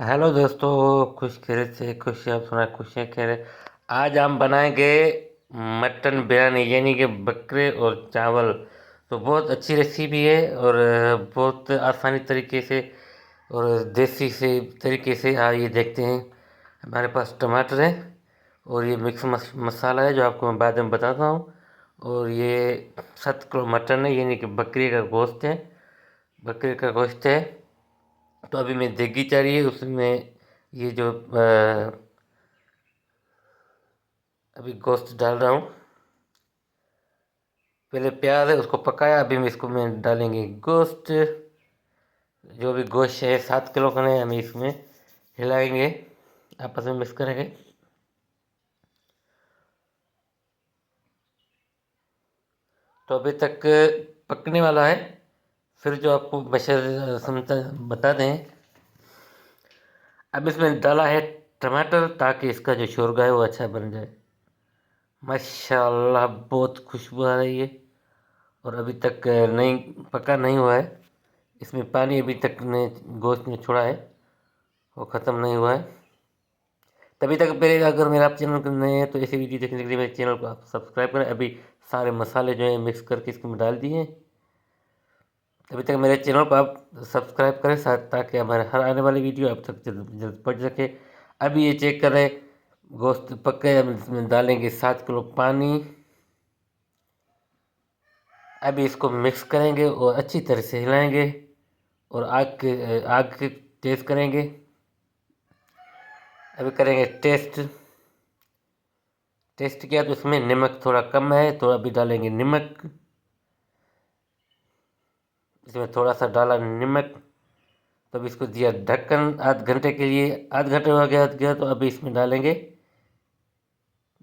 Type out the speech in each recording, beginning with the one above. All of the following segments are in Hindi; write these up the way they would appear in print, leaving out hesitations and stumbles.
हेलो दोस्तों, खुश खैरियत से खुश आप सुना खुशियाँ खैरियत। आज हम बनाएंगे मटन बिरयानी यानी कि बकरे और चावल। तो बहुत अच्छी रेसिपी है और बहुत आसानी तरीके से और देसी से तरीके से आइए देखते हैं। हमारे पास टमाटर है और ये मिक्स मसाला है जो आपको मैं बाद में बताता हूँ। और ये 7 किलो मटन है यानी कि बकरी का गोश्त है, बकरे का गोश्त है। तो अभी मैं देगी चाहिए उसमें ये जो अभी गोश्त डाल रहा हूँ। पहले प्याज है उसको पकाया, अभी मैं डालेंगे गोश्त। जो भी गोश्त है 7 किलो का है, हमें इसमें हिलाएंगे, आपस में मिक्स करेंगे। तो अभी तक पकने वाला है। फिर जो आपको बशर समझता बता दें, अब इसमें डाला है टमाटर ताकि इसका जो शोरबा है वो अच्छा बन जाए। माशाल्लाह बहुत खुशबू आ रही है और अभी तक नहीं पका नहीं हुआ है। इसमें पानी अभी तक ने गोश्त में छोड़ा है, वो ख़त्म नहीं हुआ है। तभी तक पहले अगर मेरा आप चैनल पर नए हैं तो ऐसी वीडियो देखने के लिए मेरे चैनल को आप सब्सक्राइब करें। अभी सारे मसाले जो हैं मिक्स करके इसमें डाल दिए हैं। तभी तक मेरे चैनल को आप सब्सक्राइब करें साथ, ताकि हमारे हर आने वाली वीडियो आप तक जल्द जल्द पहुँच सके। अभी ये चेक करें गोश्त पक गए, अब इसमें डालेंगे 7 किलो पानी। अभी इसको मिक्स करेंगे और अच्छी तरह से हिलाएंगे और आग के तेज़ करेंगे। अभी करेंगे टेस्ट। टेस्ट किया तो इसमें नमक थोड़ा कम है, तो अभी डालेंगे नमक। इसमें थोड़ा सा डाला नमक, तब इसको दिया ढक्कन आध घंटे के लिए। आध घंटे हो गया तो अभी इसमें डालेंगे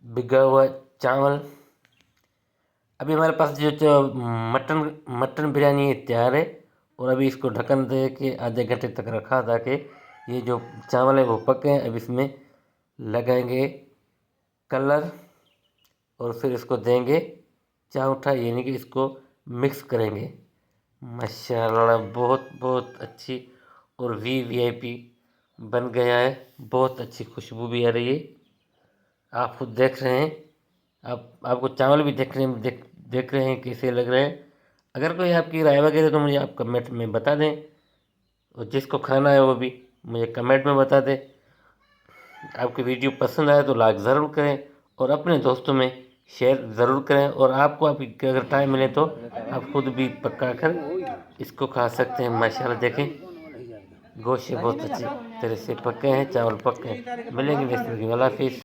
भिगा हुआ चावल। अभी हमारे पास जो मटन मटन बिरयानी है तैयार है। और अभी इसको ढक्कन दे के आधे घंटे तक रखा ताकि ये जो चावल है वो पके। अब इसमें लगाएंगे कलर और फिर इसको देंगे चाउठा यानी कि इसको मिक्स करेंगे। माशाल्लाह बहुत बहुत अच्छी और वीआईपी बन गया है। बहुत अच्छी खुशबू भी आ रही है, आप खुद देख रहे हैं। आपको चावल भी देख रहे हैं कैसे लग रहे हैं। अगर कोई आपकी राय वगैरह तो मुझे आप कमेंट में बता दें, और जिसको खाना है वो भी मुझे कमेंट में बता दें। आपकी वीडियो पसंद आए तो लाइक ज़रूर करें और अपने दोस्तों में शेयर ज़रूर करें। और आपको अगर टाइम मिले तो आप खुद भी पका कर इसको खा सकते हैं। माशाल्लाह देखें गोश्त बहुत अच्छी तरह से पके हैं, चावल पके हैं। मिलेंगे नेक्स्ट वीडियो में। अल्लाह हाफिज़।